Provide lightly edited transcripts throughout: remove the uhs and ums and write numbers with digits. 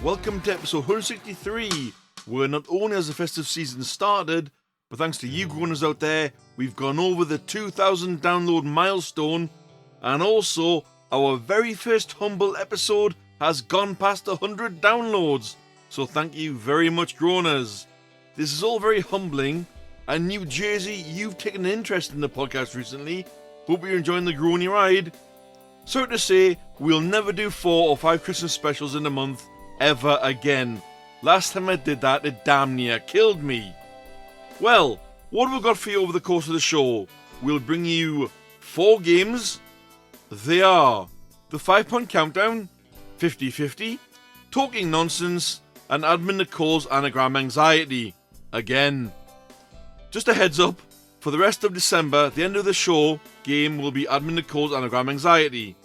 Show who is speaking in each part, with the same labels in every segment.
Speaker 1: Welcome to episode 163, where not only has the festive season started, but thanks to you groaners out there, we've gone over the 2,000 download milestone, and also our very first humble episode has gone past 100 downloads, so thank you very much groaners. This is all very humbling, and New Jersey, you've taken an interest in the podcast recently. Hope you're enjoying the groany ride. Sorry to say, we'll never do 4 or 5 Christmas specials in a month ever again. Last time I did that, it damn near killed me. Well, what have we got for you over the course of the show? We'll bring you 4 games. They are the 5-point countdown, 50-50, talking nonsense, and Admin Nicole's Anagram Anxiety. Again. Just a heads up, for the rest of December, the end of the show game will be Admin Nicole's Anagram Anxiety.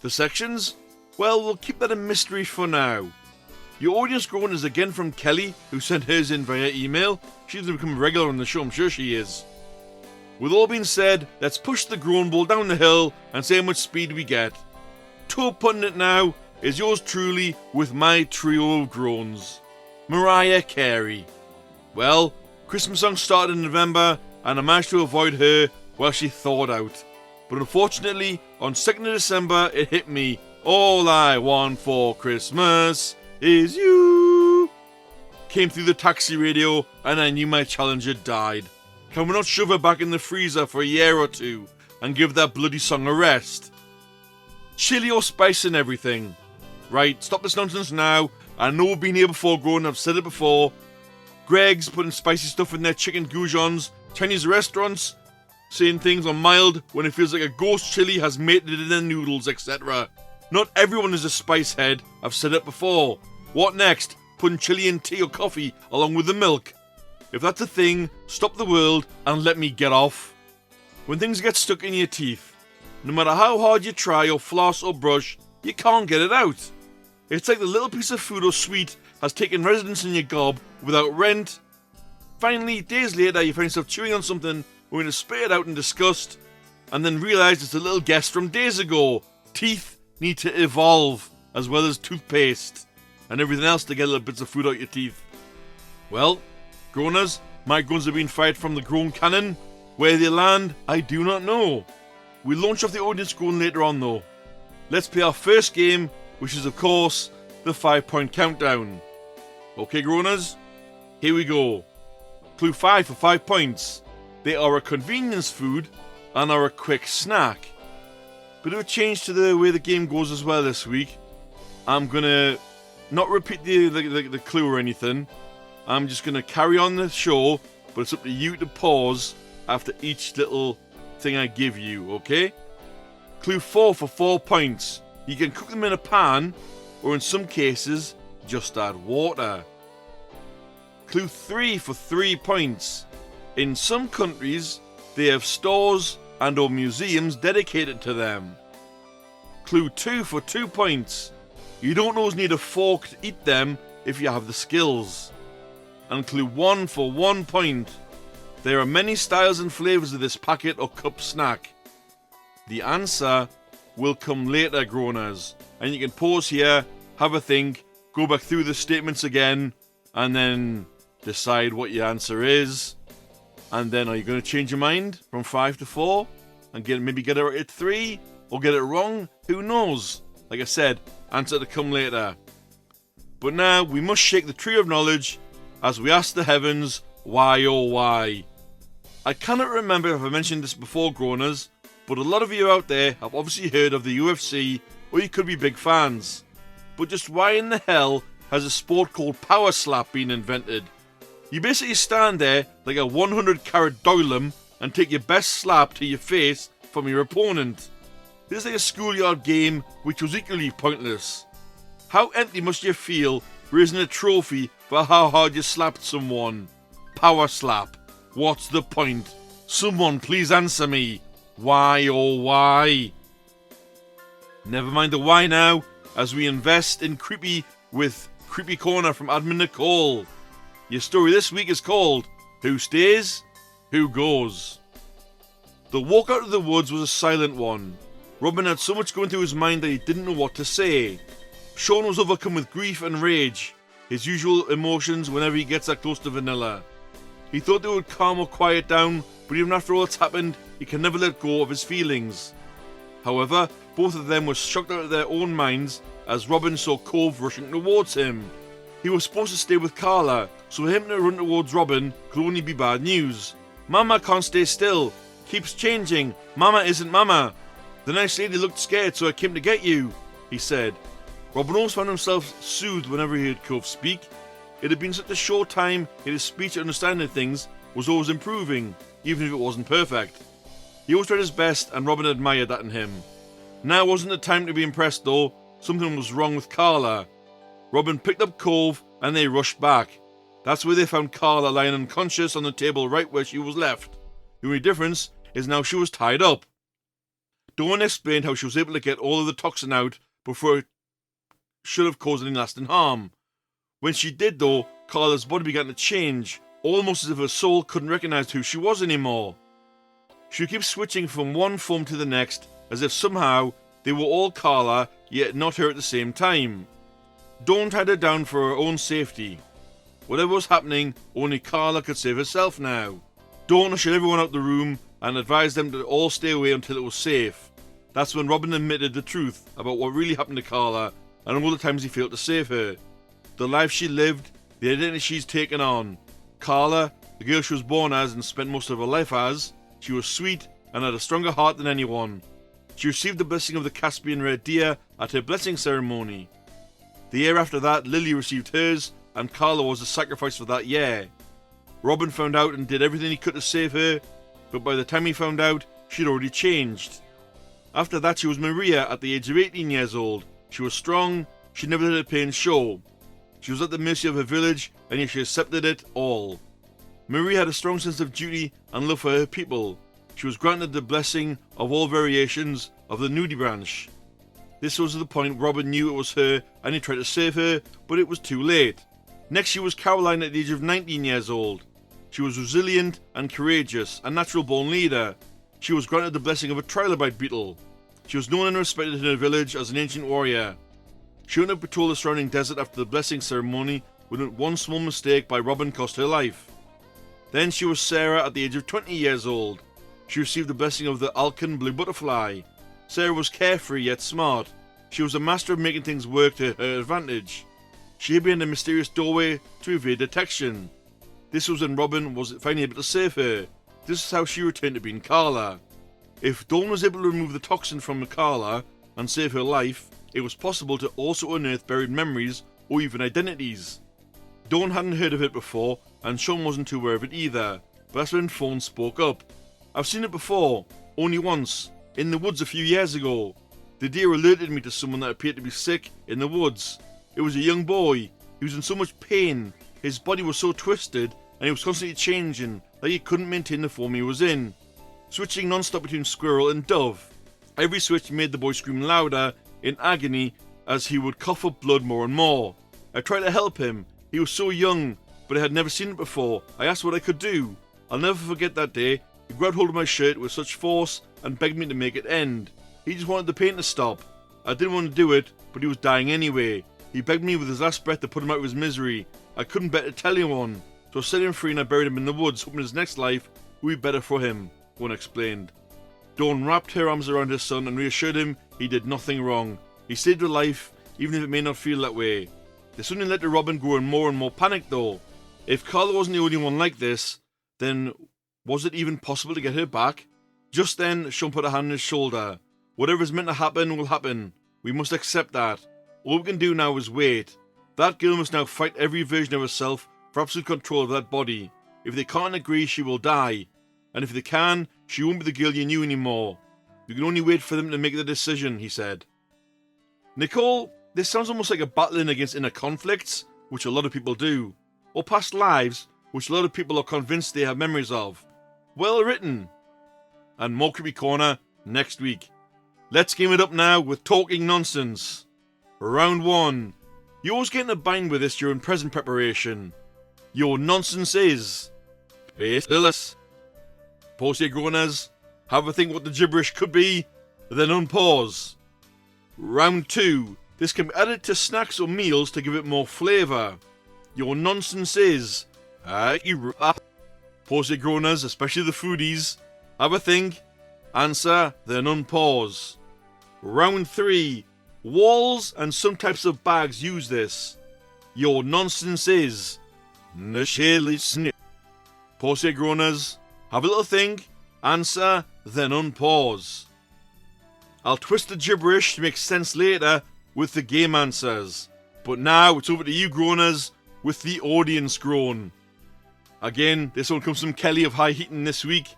Speaker 1: The sections? Well, we'll keep that a mystery for now. Your audience groan is again from Kelly, who sent hers in via email. She's going to become a regular on the show, I'm sure she is. With all being said, let's push the groan ball down the hill and see how much speed we get. Tour putting it now is yours truly with my trio of groans. Mariah Carey. Well, Christmas song started in November and I managed to avoid her while she thawed out. But unfortunately, on 2nd of December, it hit me. All I want for Christmas is you. Came through the taxi radio and I knew my challenge had died. Can we not shove her back in the freezer for a year or two and give that bloody song a rest? Chili or spice and everything. Right, stop this nonsense now. I know we've been here before, grown, I've said it before. Greg's putting spicy stuff in their chicken goujons. Chinese restaurants saying things are mild when it feels like a ghost chili has mated in their noodles, etc. Not everyone is a spice head, I've said it before. What next? Putting chili in tea or coffee along with the milk? If that's a thing, stop the world and let me get off. When things get stuck in your teeth, no matter how hard you try or floss or brush, you can't get it out. It's like the little piece of food or sweet has taken residence in your gob without rent. Finally, days later, you find yourself chewing on something, going to spit it out in disgust, and then realise it's a little guest from days ago. Teeth need to evolve, as well as toothpaste, and everything else to get little bits of food out your teeth. Well, groaners, my guns have been fired from the groan cannon. Where they land, I do not know. We'll launch off the audience groan later on though. Let's play our first game, which is of course, the 5-point countdown. Okay groaners, here we go. Clue 5 for 5 points. They are a convenience food and are a quick snack. Bit of a change to the way the game goes as well this week. I'm gonna not repeat the clue or anything. I'm just gonna carry on the show, but it's up to you to pause after each little thing I give you, okay? Clue 4 for 4 points. You can cook them in a pan, or in some cases, just add water. Clue 3 for 3 points. In some countries, they have stores and or museums dedicated to them. Clue 2 for 2 points. You don't always need a fork to eat them if you have the skills. And clue 1 for 1 point. There are many styles and flavours of this packet or cup snack. The answer will come later, groaners. And you can pause here, have a think, go back through the statements again, and then decide what your answer is. And then are you going to change your mind from 5 to 4? And maybe get it right at 3? Or get it wrong? Who knows? Like I said, answer to come later. But now we must shake the tree of knowledge as we ask the heavens, why oh why? I cannot remember if I mentioned this before, groaners, but a lot of you out there have obviously heard of the UFC, or you could be big fans. But just why in the hell has a sport called Power Slap been invented? You basically stand there like a 100-carat doilum and take your best slap to your face from your opponent. This is like a schoolyard game which was equally pointless. How empty must you feel raising a trophy for how hard you slapped someone? Power slap. What's the point? Someone please answer me. Why, oh why? Never mind the why now, as we invest in Creepy with Creepy Corner from Admin Nicole. Your story this week is called Who Stays? Who Goes? The walk out of the woods was a silent one. Robin had so much going through his mind that he didn't know what to say. Sean was overcome with grief and rage, his usual emotions whenever he gets that close to Vanilla. He thought they would calm or quiet down, but even after all that's happened, he can never let go of his feelings. However, both of them were shocked out of their own minds as Robin saw Cove rushing towards him. He was supposed to stay with Carla, so for him to run towards Robin could only be bad news. Mama can't stay still. Keeps changing. Mama isn't Mama. The nice lady looked scared, so I came to get you, he said. Robin always found himself soothed whenever he heard Cove speak. It had been such a short time, yet his speech and understanding of things was always improving, even if it wasn't perfect. He always tried his best, and Robin admired that in him. Now wasn't the time to be impressed though. Something was wrong with Carla. Robin picked up Cove, and they rushed back. That's where they found Carla lying unconscious on the table right where she was left. The only difference is now she was tied up. Dawn explained how she was able to get all of the toxin out before it should have caused any lasting harm. When she did though, Carla's body began to change, almost as if her soul couldn't recognise who she was anymore. She would keep switching from one form to the next, as if somehow they were all Carla, yet not her at the same time. Dawn tied her down for her own safety. Whatever was happening, only Carla could save herself now. Dawn ushered everyone out the room and advised them to all stay away until it was safe. That's when Robin admitted the truth about what really happened to Carla and all the times he failed to save her. The life she lived, the identity she's taken on. Carla, the girl she was born as and spent most of her life as, she was sweet and had a stronger heart than anyone. She received the blessing of the Caspian red deer at her blessing ceremony. The year after that, Lily received hers, and Carla was the sacrifice for that year. Robin found out and did everything he could to save her, but by the time he found out, she'd already changed. After that, she was Maria at the age of 18 years old. She was strong, she never let her pain show. She was at the mercy of her village, and yet she accepted it all. Maria had a strong sense of duty and love for her people. She was granted the blessing of all variations of the nudie branch. This was the point Robin knew it was her, and he tried to save her, but it was too late. Next, she was Caroline at the age of 19 years old. She was resilient and courageous, a natural-born leader. She was granted the blessing of a trilobite beetle. She was known and respected in her village as an ancient warrior. She went to patrol the surrounding desert after the blessing ceremony, when one small mistake by Robin cost her life. Then she was Sarah at the age of 20 years old. She received the blessing of the Alcan blue butterfly. Sarah was carefree yet smart. She was a master of making things work to her advantage. She hid behind a mysterious doorway to evade detection. This was when Robin was finally able to save her. This is how she returned to being Carla. If Dawn was able to remove the toxin from Carla and save her life, it was possible to also unearth buried memories or even identities. Dawn hadn't heard of it before, and Sean wasn't too aware of it either, but that's when Fawn spoke up. I've seen it before, only once, in the woods a few years ago. The deer alerted me to someone that appeared to be sick in the woods. It was a young boy. He was in so much pain. His body was so twisted, and he was constantly changing that he couldn't maintain the form he was in, switching non-stop between squirrel and dove. Every switch made the boy scream louder, in agony, as he would cough up blood more and more. I tried to help him. He was so young, but I had never seen it before. I asked what I could do. I'll never forget that day. He grabbed hold of my shirt with such force and begged me to make it end. He just wanted the pain to stop. I didn't want to do it, but he was dying anyway. He begged me with his last breath to put him out of his misery. I couldn't bear to tell anyone, so I set him free and I buried him in the woods, hoping his next life would be better for him, one explained. Dawn wrapped her arms around her son and reassured him he did nothing wrong. He saved her life, even if it may not feel that way. This only led to Robin growing more and more panicked though. If Carla wasn't the only one like this, then was it even possible to get her back? Just then, Sean put a hand on his shoulder. Whatever is meant to happen will happen. We must accept that. All we can do now is wait. That girl must now fight every version of herself for absolute control of that body. If they can't agree, she will die. And if they can, she won't be the girl you knew anymore. You can only wait for them to make the decision, he said. Nicole, This sounds almost like a battling against inner conflicts, which a lot of people do, or past lives, which a lot of people are convinced they have memories of. Well written. And more Creepy Corner next week. Let's game it up now with Talking Nonsense. Round 1. You always get in a bind with this during present preparation. Your nonsense is... Faceless. Pause your groaners. Have a think what the gibberish could be, then unpause. Round 2. This can be added to snacks or meals to give it more flavour. Your nonsense is... Pause your groaners, especially the foodies. Have a think. Answer, then unpause. Round 3. Walls and some types of bags use this. Your nonsense is... Pause your groaners. Have a little think. Answer, then unpause. I'll twist the gibberish to make sense later with the game answers. But now it's over to you groaners with the audience groan. Again, this one comes from Kelly of High Heating this week.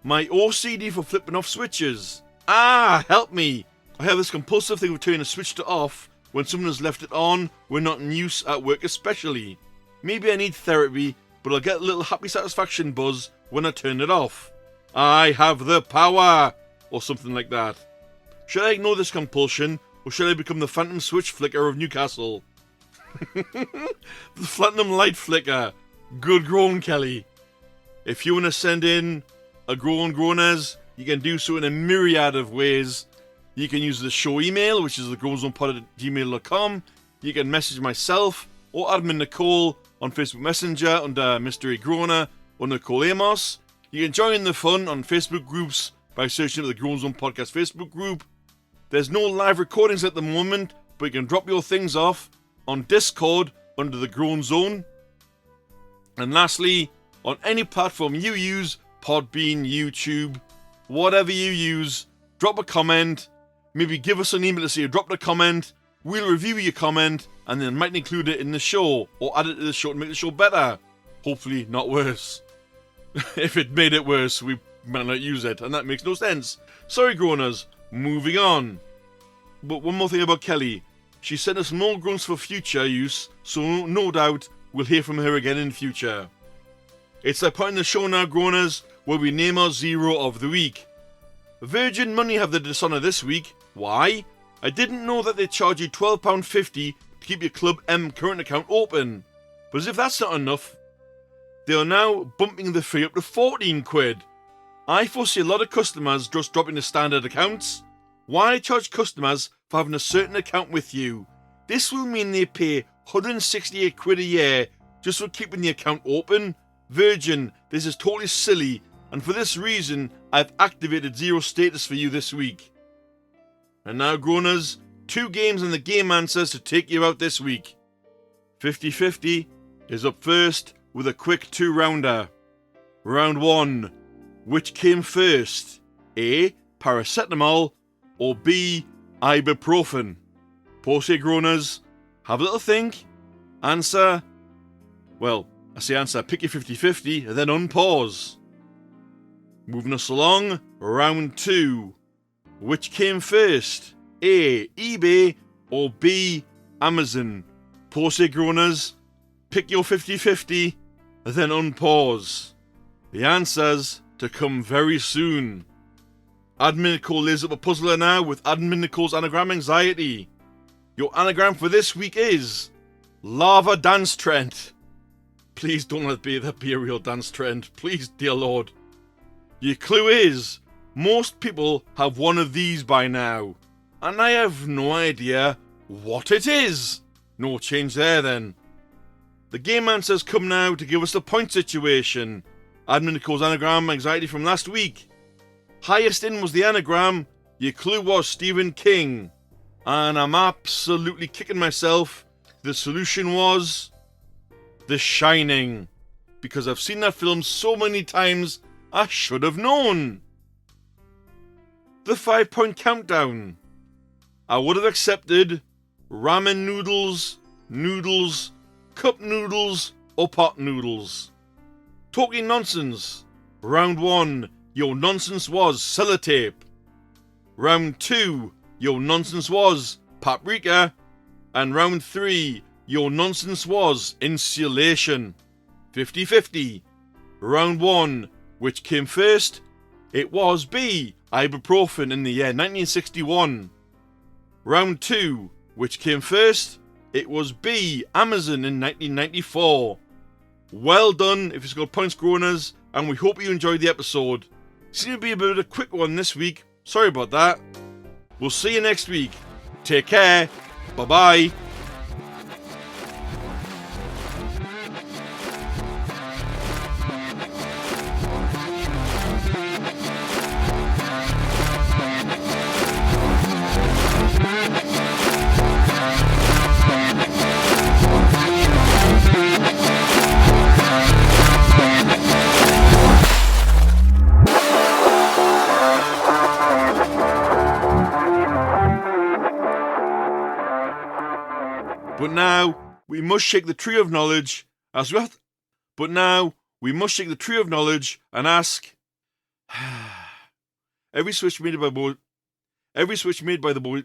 Speaker 1: My OCD for flipping off switches. Help me. I have this compulsive thing of turning a switch to off when someone has left it on when not in use at work especially. Maybe I need therapy, but I'll get a little happy satisfaction buzz when I turn it off. I have the power! Or something like that. Should I ignore this compulsion, or should I become the phantom switch flicker of Newcastle? The platinum light flicker. Good groan, Kelly. If you want to send in a groaners, you can do so in a myriad of ways. You can use the show email, which is thegroanzonepod@gmail.com. You can message myself or Admin Nicole on Facebook Messenger under Mystery Groaner or Nicole Amos. You can join the fun on Facebook groups by searching for the Groan Zone Podcast Facebook group. There's no live recordings at the moment, but you can drop your things off on Discord under the Groan Zone. And lastly, on any platform you use, Podbean, YouTube, whatever you use, drop a comment. Maybe give us an email to say you dropped a comment. We'll review your comment and then might include it in the show or add it to the show to make the show better. Hopefully not worse. If it made it worse, we might not use it, and that makes no sense. Sorry, groaners. Moving on. But one more thing about Kelly. She sent us more groans for future use, so no doubt we'll hear from her again in future. It's that point in the show now, groaners, where we name our zero of the week. Virgin Money have the dishonour this week. Why? I didn't know that they charge you £12.50 to keep your Club M current account open. But as if that's not enough, they are now bumping the fee up to 14 quid. I foresee a lot of customers just dropping the standard accounts. Why charge customers for having a certain account with you? This will mean they pay 168 quid a year just for keeping the account open. Virgin, this is totally silly, and for this reason, I've activated zero status for you this week. And now, groaners, 2 games and the game answers to take you out this week. 50-50 is up first with a quick 2-rounder. Round 1. Which came first? A. Paracetamol or B. Ibuprofen? Pause your groaners. Have a little think. Answer. Well, I say answer, pick your 50-50 and then unpause. Moving us along. Round 2. Which came first? A. eBay or B. Amazon? Pause your groaners. Pick your 50-50 and then unpause. The answers to come very soon. Admin Nicole lays up a puzzler now with Admin Nicole's Anagram Anxiety. Your anagram for this week is Lava Dance Trend. Please don't let that be a real dance trend. Please, dear Lord. Your clue is most people have one of these by now, and I have no idea what it is. No change there then. The game answers come now to give us the point situation. Admin Nicole's Anagram Anxiety from last week. Highest in was the anagram. Your clue was Stephen King. And I'm absolutely kicking myself. The solution was The Shining. Because I've seen that film so many times, I should have known. The 5-point countdown. I would have accepted ramen noodles, cup noodles, or pot noodles. Talking nonsense. Round 1, your nonsense was sellotape. Round 2, your nonsense was paprika. And round 3, your nonsense was insulation. 50-50. Round 1, which came first? It was B, ibuprofen in the year 1961. Round 2, which came first? It was B, Amazon in 1994. Well done if you scored points, Groaners, and we hope you enjoyed the episode. Seemed to be a bit of a quick one this week. Sorry about that. We'll see you next week. Take care. Bye-bye. But now we must shake the tree of knowledge as we have. But now we must shake the tree of knowledge and ask. Every switch made by the boy.